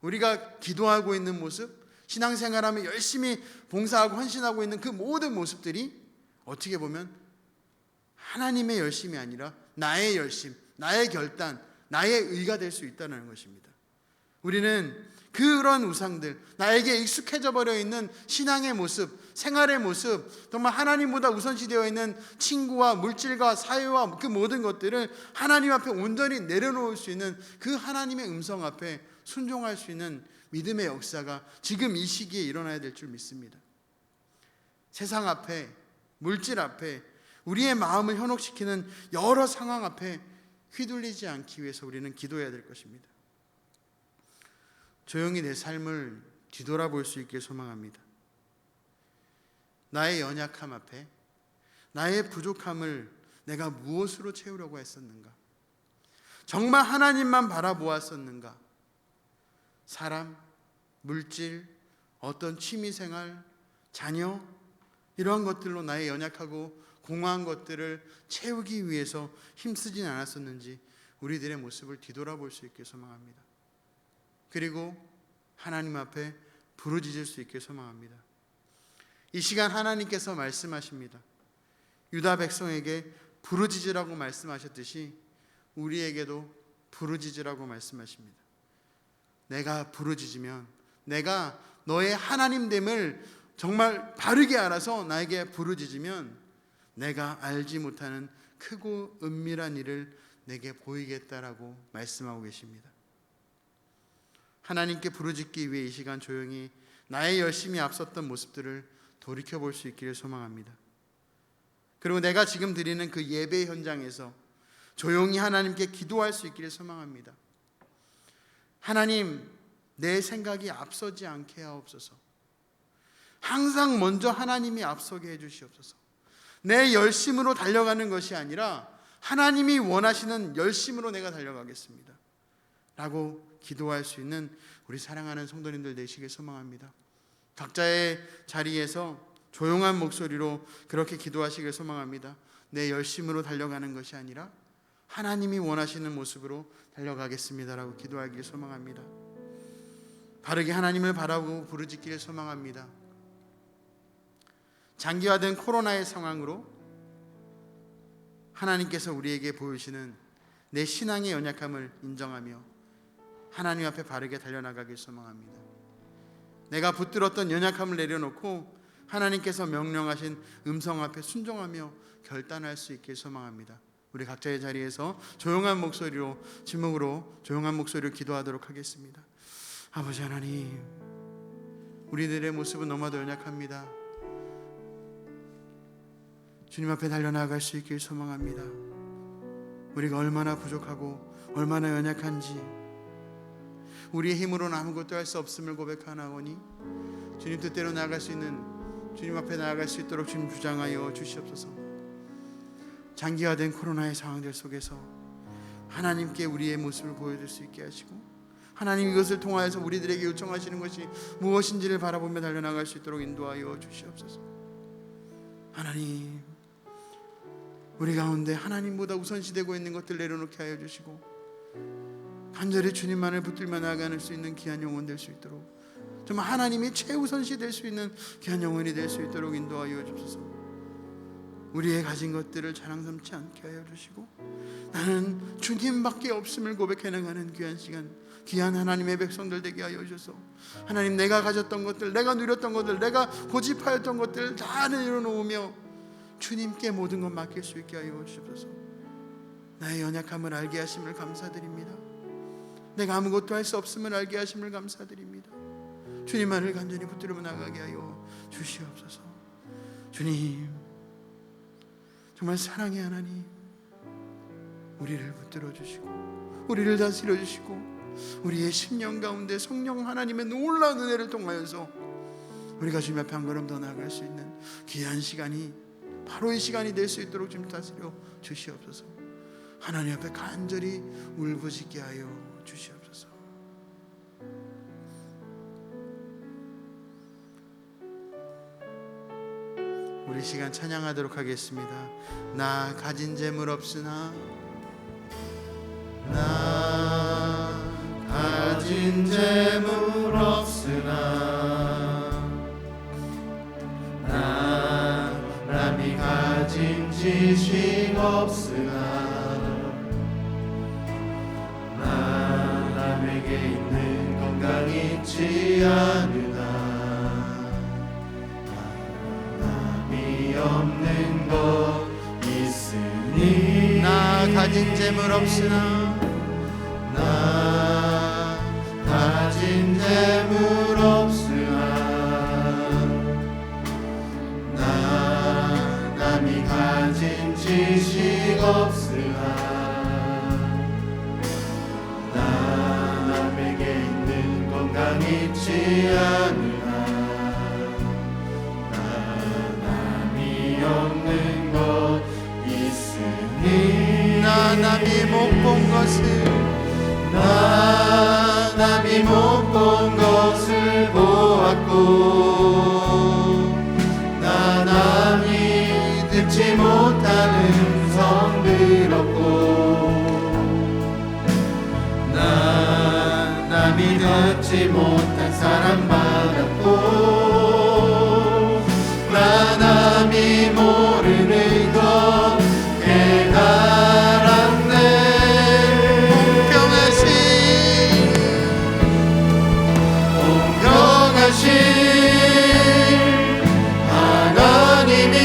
우리가 기도하고 있는 모습, 신앙생활하며 열심히 봉사하고 헌신하고 있는 그 모든 모습들이 어떻게 보면 하나님의 열심이 아니라 나의 열심, 나의 결단, 나의 의가 될 수 있다는 것입니다. 우리는 그런 우상들, 나에게 익숙해져 버려 있는 신앙의 모습, 생활의 모습, 정말 하나님보다 우선시 되어 있는 친구와 물질과 사회와 그 모든 것들을 하나님 앞에 온전히 내려놓을 수 있는 그 하나님의 음성 앞에 순종할 수 있는 믿음의 역사가 지금 이 시기에 일어나야 될 줄 믿습니다. 세상 앞에, 물질 앞에, 우리의 마음을 현혹시키는 여러 상황 앞에 휘둘리지 않기 위해서 우리는 기도해야 될 것입니다. 조용히 내 삶을 뒤돌아볼 수 있게 소망합니다. 나의 연약함 앞에, 나의 부족함을 내가 무엇으로 채우려고 했었는가? 정말 하나님만 바라보았었는가? 사람, 물질, 어떤 취미생활, 자녀, 이러한 것들로 나의 연약하고 공허한 것들을 채우기 위해서 힘쓰진 않았었는지 우리들의 모습을 뒤돌아볼 수 있게 소망합니다. 그리고 하나님 앞에 부르짖을 수 있게 소망합니다. 이 시간 하나님께서 말씀하십니다. 유다 백성에게 부르짖으라고 말씀하셨듯이 우리에게도 부르짖으라고 말씀하십니다. 내가 부르짖으면, 내가 너의 하나님됨을 정말 바르게 알아서 나에게 부르짖으면 내가 알지 못하는 크고 은밀한 일을 내게 보이겠다라고 말씀하고 계십니다. 하나님께 부르짖기 위해 이 시간 조용히 나의 열심히 앞섰던 모습들을 돌이켜볼 수 있기를 소망합니다. 그리고 내가 지금 드리는 그 예배 현장에서 조용히 하나님께 기도할 수 있기를 소망합니다. 하나님, 내 생각이 앞서지 않게 하옵소서. 항상 먼저 하나님이 앞서게 해주시옵소서. 내 열심으로 달려가는 것이 아니라 하나님이 원하시는 열심으로 내가 달려가겠습니다 라고 기도할 수 있는 우리 사랑하는 성도님들 되시길 소망합니다. 각자의 자리에서 조용한 목소리로 그렇게 기도하시길 소망합니다. 내 열심으로 달려가는 것이 아니라 하나님이 원하시는 모습으로 달려가겠습니다라고 기도하길 소망합니다. 바르게 하나님을 바라보고 부르짖기를 소망합니다. 장기화된 코로나의 상황으로 하나님께서 우리에게 보여주시는 내 신앙의 연약함을 인정하며 하나님 앞에 바르게 달려나가길 소망합니다. 내가 붙들었던 연약함을 내려놓고 하나님께서 명령하신 음성 앞에 순종하며 결단할 수 있길 소망합니다. 우리 각자의 자리에서 조용한 목소리로, 침묵으로 조용한 목소리로 기도하도록 하겠습니다. 아버지 하나님, 우리들의 모습은 너무나도 연약합니다. 주님 앞에 달려나갈 수 있길 소망합니다. 우리가 얼마나 부족하고 얼마나 연약한지, 우리의 힘으로는 아무것도 할 수 없음을 고백하나오니 주님 뜻대로 나아갈 수 있는, 주님 앞에 나아갈 수 있도록 주님 주장하여 주시옵소서. 장기화된 코로나의 상황들 속에서 하나님께 우리의 모습을 보여줄 수 있게 하시고, 하나님 이것을 통하여서 우리들에게 요청하시는 것이 무엇인지를 바라보며 달려나갈 수 있도록 인도하여 주시옵소서. 하나님, 우리 가운데 하나님보다 우선시되고 있는 것들 내려놓게 하여 주시고, 간절히 주님만을 붙들며 나아갈 수 있는 귀한 영혼 될 수 있도록, 정말 하나님이 최우선시 될 수 있는 귀한 영혼이 될 수 있도록 인도하여 주소서. 우리의 가진 것들을 자랑 삼지 않게 하여 주시고, 나는 주님밖에 없음을 고백해 나가는 귀한 시간, 귀한 하나님의 백성들 되게 하여 주소서. 하나님, 내가 가졌던 것들, 내가 누렸던 것들, 내가 고집하였던 것들 다 내려놓으며 주님께 모든 것 맡길 수 있게 하여 주옵소서. 나의 연약함을 알게 하심을 감사드립니다. 내가 아무것도 할 수 없음을 알게 하심을 감사드립니다. 주님만을 간절히 붙들어 나가게 하여 주시옵소서. 주님, 정말 사랑의 하나님, 우리를 붙들어 주시고 우리를 다스려 주시고, 우리의 심령 가운데 성령 하나님의 놀라운 은혜를 통하여서 우리가 주님 앞에 한 걸음 더 나아갈 수 있는 귀한 시간이 바로 이 시간이 될 수 있도록 주님 다스려 주시옵소서. 하나님 앞에 간절히 울부짖게 하여 주시옵소서. 우리 시간 찬양하도록 하겠습니다. 나 가진 재물 없으나, 나 가진 재물 없으나, 나 남이 가진 지식 없으나, 나 남에게 있는 건강 있지 않으나, 남이 없는 것 있으니, 나 가진 재물 없으나, 나 가진 재물 없으나, 나 남이 가진 지식 없으나, 나 남에게 있는 건강 있지 않으나, 나 남이 없는 것 있으니, 나 남이 못 본 것을, 나 남이 못 본 것을 보았고, 나 남이 듣지 못한 음성 들었고, 나 남이 듣지 못한 사랑 받았고, 나 남이 모르는 것 깨달았네. 공평하신 하나님이,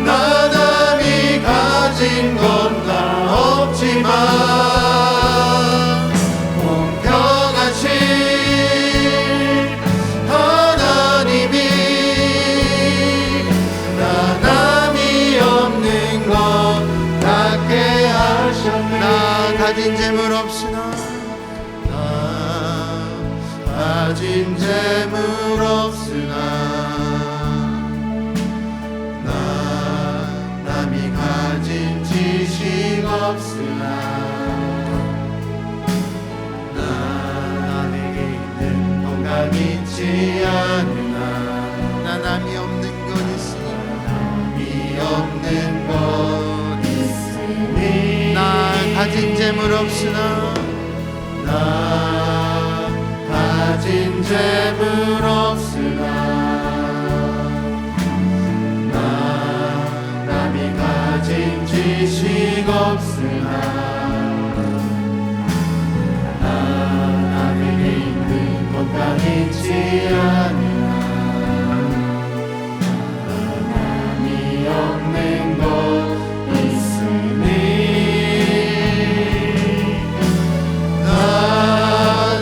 나 남이 가진 건 다 없지만, 공평하신 하나님이, 나 남이 없는 것 닿게 하셨네. 나 가진 재물 없으나, 나 가진 재물 없으나, 나 남이 가진 지식 없으나, 나 남에게 있는 건강 있지 않으나, 나 남이 없는 것 있으니, 남이 없는 것 있으니, 나 가진 재물 없으나, 나 가진 재물 없으나, 나 남이 가진 지식 없으나, 나 남에게 있는 건강 있지 않으나, 나 남이 없는 것 있으니, 나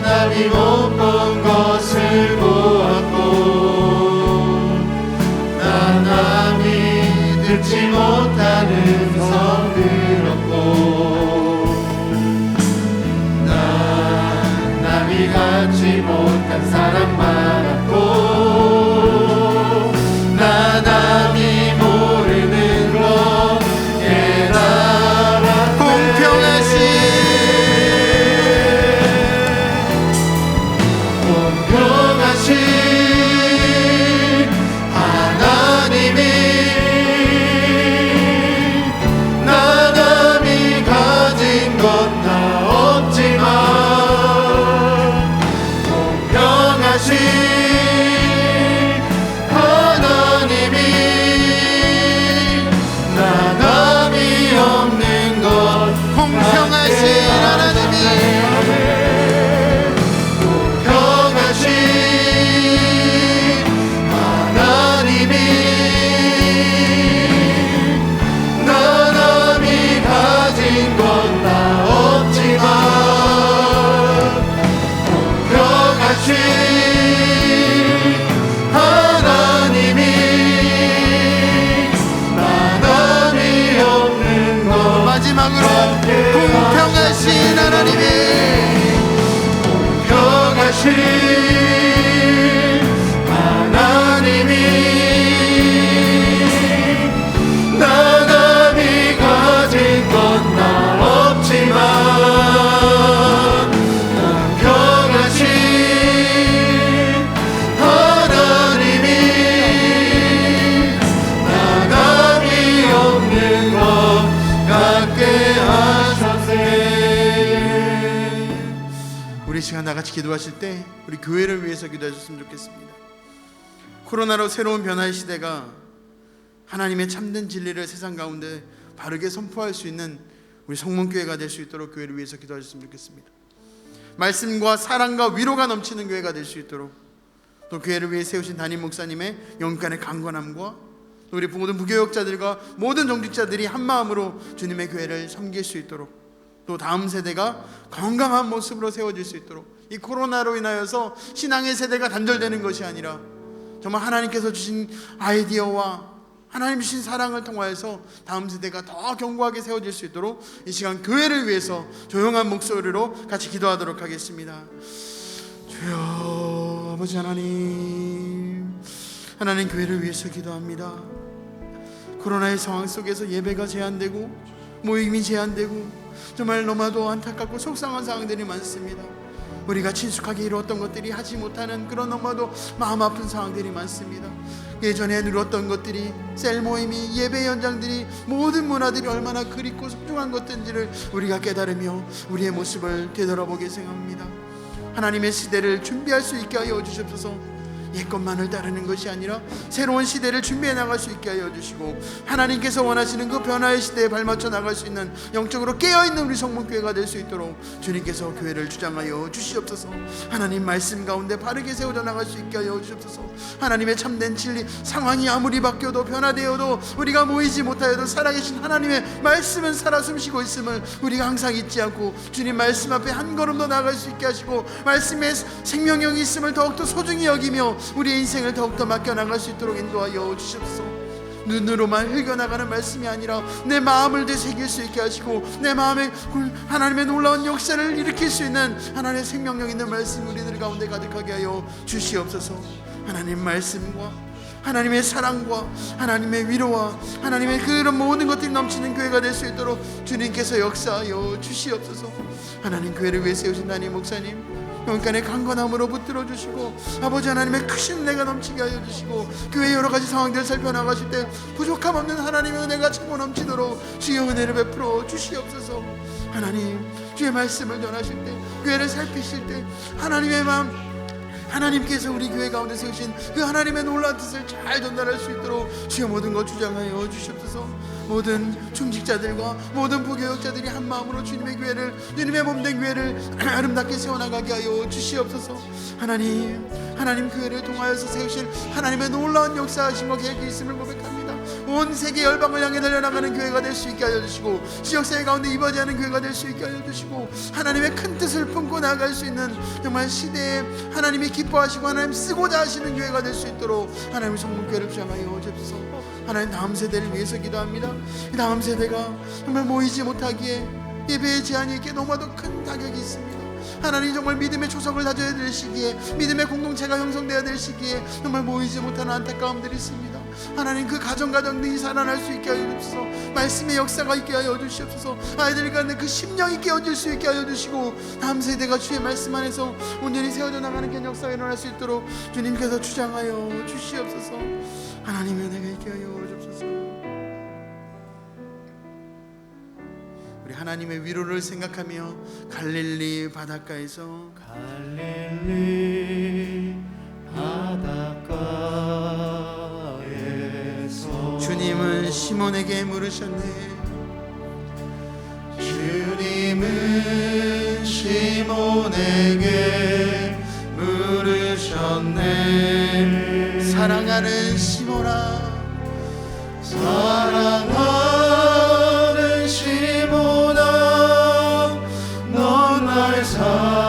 남이 못 본 것을 보았고, 나 남이 듣지 못한 음성 들었고, 나 남이 갖지 못한 사랑 받았고, 나 남이 모르는 것 깨달았네. 것 나 없지만 공평하신 하나님이 나감이 없는 것 공평하신 하나님이 공평하신 하나님이 나감이 가진 것 나 없지만 공평하신 하나님이 나감이 없는 것 마지막으로 공평하신 하나님이 평하신 하나님이 나감이 가진 것 나 없지만 평하신 하나님이 나감이 없는 것 같게 하셨네. 우리 시간 다 같이 기도하실 때 우리 교회를 위해서 기도하셨으면 좋겠습니다. 코로나로 새로운 변화의 시대가 하나님의 참된 진리를 세상 가운데 바르게 선포할 수 있는 우리 성문교회가 될 수 있도록 교회를 위해서 기도하셨으면 좋겠습니다. 말씀과 사랑과 위로가 넘치는 교회가 될 수 있도록, 또 교회를 위해 세우신 담임 목사님의 영간의 강건함과 우리 모든 부교역자들과 모든 정직자들이 한마음으로 주님의 교회를 섬길 수 있도록, 또 다음 세대가 건강한 모습으로 세워질 수 있도록, 이 코로나로 인하여서 신앙의 세대가 단절되는 것이 아니라 정말 하나님께서 주신 아이디어와 하나님 주신 사랑을 통하여서 다음 세대가 더 견고하게 세워질 수 있도록 이 시간 교회를 위해서 조용한 목소리로 같이 기도하도록 하겠습니다. 주여, 아버지 하나님, 하나님 교회를 위해서 기도합니다. 코로나의 상황 속에서 예배가 제한되고 모임이 제한되고 정말 너무나도 안타깝고 속상한 상황들이 많습니다. 우리가 친숙하게 이루었던 것들이 하지 못하는 그런 너무나도 마음 아픈 상황들이 많습니다. 예전에 누렸던 것들이, 셀 모임이, 예배 현장들이, 모든 문화들이 얼마나 그립고 소중한 것인지를 우리가 깨달으며 우리의 모습을 되돌아보게 생각합니다. 하나님의 시대를 준비할 수 있게 하여 주시옵소서. 옛것만을 따르는 것이 아니라 새로운 시대를 준비해 나갈 수 있게 하여 주시고, 하나님께서 원하시는 그 변화의 시대에 발맞춰 나갈 수 있는 영적으로 깨어있는 우리 성문교회가 될 수 있도록 주님께서 교회를 주장하여 주시옵소서. 하나님 말씀 가운데 바르게 세워져 나갈 수 있게 하여 주시옵소서. 하나님의 참된 진리, 상황이 아무리 바뀌어도 변화되어도 우리가 모이지 못하여도 살아계신 하나님의 말씀은 살아 숨쉬고 있음을 우리가 항상 잊지 않고 주님 말씀 앞에 한 걸음 더 나아갈 수 있게 하시고, 말씀에 생명력이 있음을 더욱더 소중히 여기며 우리의 인생을 더욱더 맡겨나갈 수 있도록 인도하여 주시옵소서. 눈으로만 흘겨나가는 말씀이 아니라 내 마음을 되새길 수 있게 하시고, 내 마음에 하나님의 놀라운 역사를 일으킬 수 있는 하나님의 생명력 있는 말씀 우리들 가운데 가득하게 하여 주시옵소서. 하나님 말씀과 하나님의 사랑과 하나님의 위로와 하나님의 그런 모든 것들이 넘치는 교회가 될 수 있도록 주님께서 역사하여 주시옵소서. 하나님 교회를 위해 세우신 담임 목사님 영간의 강건함으로 붙들어 주시고, 아버지 하나님의 크신 은혜가 넘치게 하여 주시고, 교회 여러 가지 상황들을 살펴나가실 때 부족함 없는 하나님의 은혜가 차고 넘치도록 주의 은혜를 베풀어 주시옵소서. 하나님 주의 말씀을 전하실 때, 교회를 살피실 때 하나님의 마음, 하나님께서 우리 교회 가운데 세우신 그 하나님의 놀라운 뜻을 잘 전달할 수 있도록 주의 모든 것 주장하여 주시옵소서. 모든 중직자들과 모든 부교역자들이 한 마음으로 주님의 교회를, 주님의 몸된 교회를 아름답게 세워나가게 하여 주시옵소서. 하나님 교회를 통하여서 세우실 하나님의 놀라운 역사하심과 계획이 있음을 고백합니다. 온 세계 열방을 향해 달려나가는 교회가 될 수 있게 하여 주시고, 지역사회 가운데 이바지하는 교회가 될 수 있게 하여 주시고, 하나님의 큰 뜻을 품고 나아갈 수 있는 정말 시대에 하나님이 기뻐하시고 하나님 쓰고자 하시는 교회가 될 수 있도록 하나님의 성문교회를 주장하여 주옵소서. 하나님 다음 세대를 위해서 기도합니다. 이 다음 세대가 정말 모이지 못하기에 예배의 제한이 있기에 너무나도 큰 타격이 있습니다. 하나님 정말 믿음의 초석을 다져야 될 시기에, 믿음의 공동체가 형성되어야 될 시기에 정말 모이지 못하는 안타까움들이 있습니다. 하나님 그 가정들이 살아날 수 있게 하여 주옵소서. 말씀의 역사가 있게 하여 주시옵소서. 아이들 가운데 그 심령이 깨어질 수 있게 하여 주시고, 다음 세대가 주의 말씀 안에서 온전히 세워져 나가는 그런 역사가 일어날 수 있도록 주님께서 주장하여 주시옵소서. 하나님의 은혜가 있게 하여 주옵소서. 우리 하나님의 위로를 생각하며 갈릴리 바닷가에서 갈릴리 바닷가에서 주님은 시몬에게 물으셨네. 주님은 시몬에게 물으셨네. 사랑하는 시몬아, 사랑하는 시몬아, 넌 날 사랑하느냐.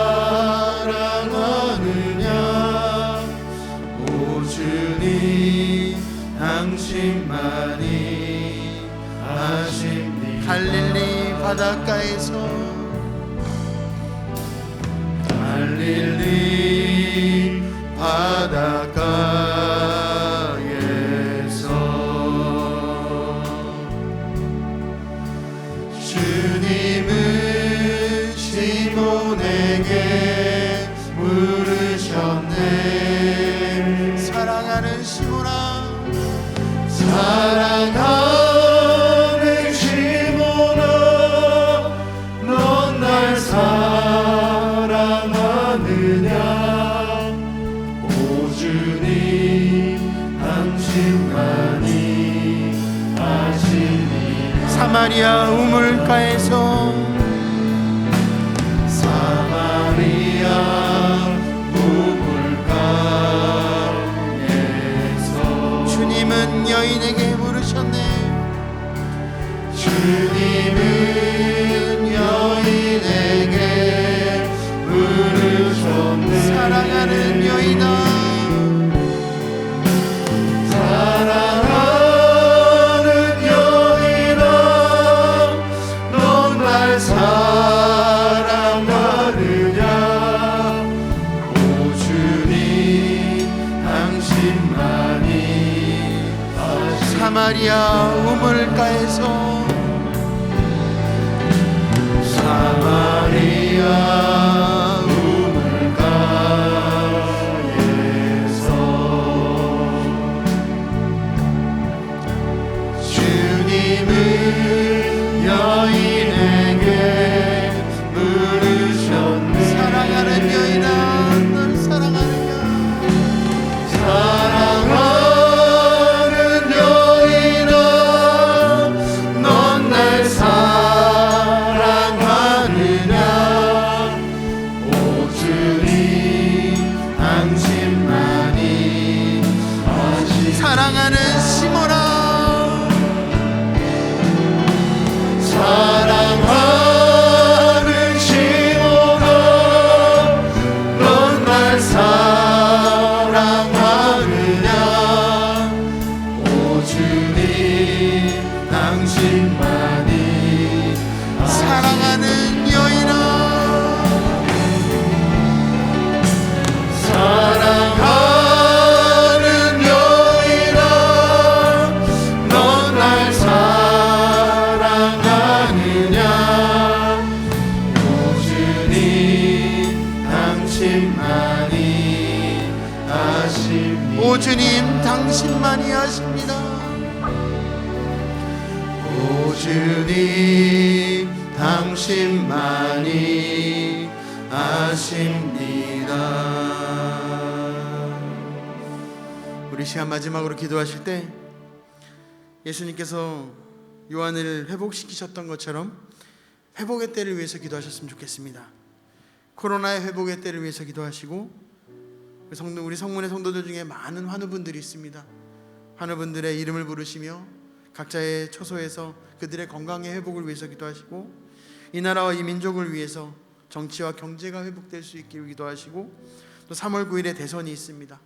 오 주님, 당신만이 아십니다. 갈릴리 바닷가에서 갈릴리 바닷가에서 주님은 시몬에게 물으셨네. 사랑하는 시몬아, 사랑하는 시몬아, 넌 날 사랑하느냐. 오 주님, 당신만이 아시니. 사마리아 우물가에서 사마리아 우물가에서 주님은 여인에게 물으셨네. 주님은 여인에게 물으셨네. 사랑하는 여인아, 사랑하는 여인아, 넌 날 사랑하느냐. 오 주님, 당신만이 아시니. 사마리아 우물가에서 사마리아 우물가에서 주님은 여인에게 물으셨네. 사랑하는 여인아, 널 사랑하느냐. 사랑하는 여인아, 넌 날 사랑하느냐. 오 주님, 당신만이 아시니. 사랑하는 시몬아, 사랑하는 시몬아, 넌 날 사랑하느냐. 오 주님, 당신만이 사랑하는 여인아, 사랑하는 여인아, 넌 날 사랑하느냐. 오 주님, 당신만이 아십니다. 오 주님, 당신만이 아십니다. 오 주님, 당신만이 아십니다. 우리 시간 마지막으로 기도하실 때 예수님께서 요한을 회복시키셨던 것처럼 회복의 때를 위해서 기도하셨으면 좋겠습니다. 코로나의 회복의 때를 위해서 기도하시고, 우리 성문의 성도들 중에 많은 환우분들이 있습니다. 환우분들의 이름을 부르시며 각자의 처소에서 그들의 건강의 회복을 위해서 기도하시고, 이 나라와 이 민족을 위해서 정치와 경제가 회복될 수 있기를 기도하시고, 또 3월 9일에 대선이 있습니다.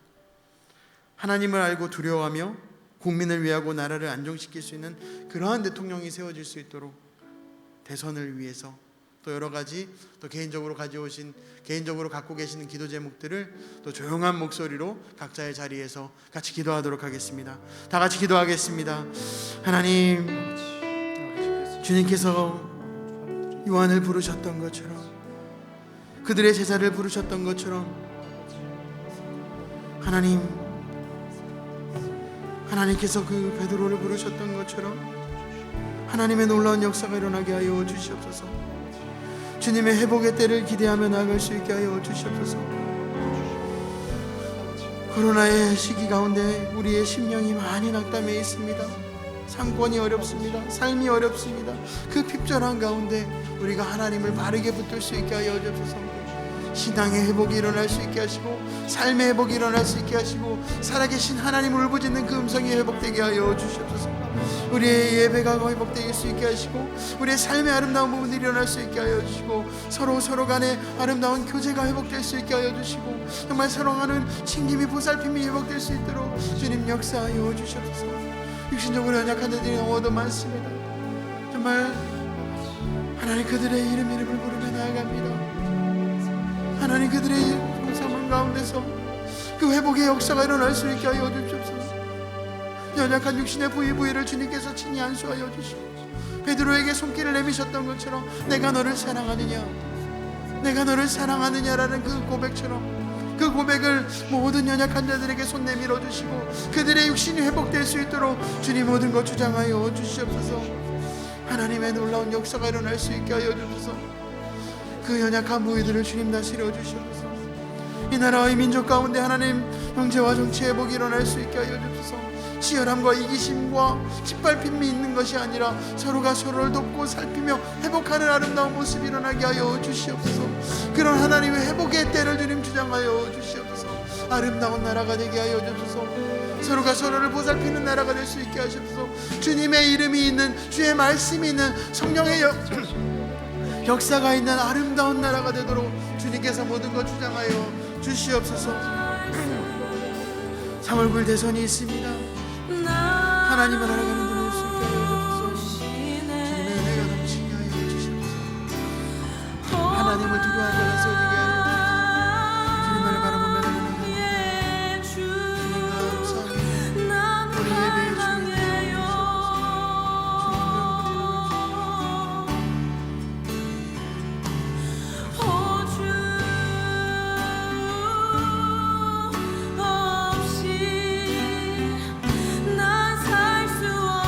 하나님을 알고 두려워하며 국민을 위하고 나라를 안정시킬 수 있는 그러한 대통령이 세워질 수 있도록 대선을 위해서, 또 여러 가지 또 개인적으로 갖고 계시는 기도 제목들을 또 조용한 목소리로 각자의 자리에서 같이 기도하도록 하겠습니다. 다 같이 기도하겠습니다. 하나님, 주님께서 요한을 부르셨던 것처럼, 그들의 제자를 부르셨던 것처럼, 하나님께서 그 베드로를 부르셨던 것처럼 하나님의 놀라운 역사가 일어나게 하여 주시옵소서. 주님의 회복의 때를 기대하며 나아갈 수 있게 하여 주시옵소서. 코로나의 시기 가운데 우리의 심령이 많이 낙담해 있습니다. 상권이 어렵습니다. 삶이 어렵습니다. 그 핍절한 가운데 우리가 하나님을 바르게 붙들 수 있게 하여 주옵소서. 신앙의 회복이 일어날 수 있게 하시고 삶의 회복이 일어날 수 있게 하시고 살아계신 하나님을 울부짖는 그 음성이 회복되게 하여 주시옵소서. 우리의 예배가 회복될 수 있게 하시고 우리의 삶의 아름다운 부분들이 일어날 수 있게 하여 주시고 서로 간의 아름다운 교제가 회복될 수 있게 하여 주시고 정말 서로 간의 챙김이 보살핌이 회복될 수 있도록 주님 역사하여 주시옵소서. 육신적으로 연약한 자들이 너무도 많습니다. 정말 하나님 그들의 이름을 부르며 나아갑니다. 하나님 그들의 삶 가운데서 그 회복의 역사가 일어날 수 있게 하여 주시옵소서. 연약한 육신의 부위를 주님께서 친히 안수하여 주시고 베드로에게 손길을 내미셨던 것처럼 내가 너를 사랑하느냐, 내가 너를 사랑하느냐라는 그 고백처럼 그 고백을 모든 연약한 자들에게 손 내밀어 주시고 그들의 육신이 회복될 수 있도록 주님 모든 것 주장하여 주시옵소서. 하나님의 놀라운 역사가 일어날 수 있게 하여 주소서. 그 연약한 부위들을 주님 다스려 주시옵소서. 이 나라와 이 민족 가운데 하나님 형제와 정치의 회복이 일어날 수 있게 하여 주소서. 치열함과 이기심과 짓밟힘이 있는 것이 아니라 서로가 서로를 돕고 살피며 회복하는 아름다운 모습이 일어나게 하여 주시옵소서. 그런 하나님의 회복의 때를 주님 주장하여 주시옵소서. 아름다운 나라가 되게 하여 주소서. 서로가 서로를 보살피는 나라가 될 수 있게 하시옵소서. 주님의 이름이 있는, 주의 말씀이 있는, 성령의 역사가 있는 아름다운 나라가 되도록 주님께서 모든 것 주장하여 주시옵소서. 3월 9일 대선이 있습니다. 하나님을 알아가는 들을 수 있게 하여 주옵소서. 주님의 은혜가 넘치게 하여 주시옵소서. 하나님을 두려워하는 자가 세워지게 하여 주옵소서. 주님만을 바라보며 나가는 주님 감사합니다. 우리 예배의 주님 난 살 수 없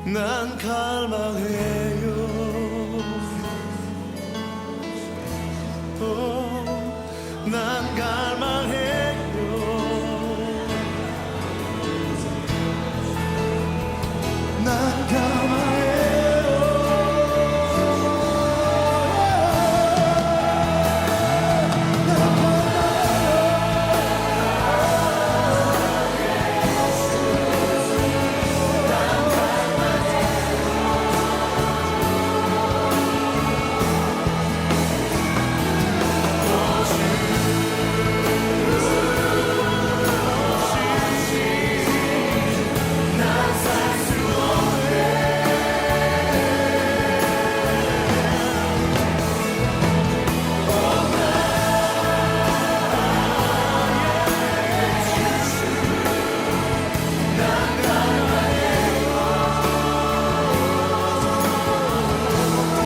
난 갈망해요. 난 갈망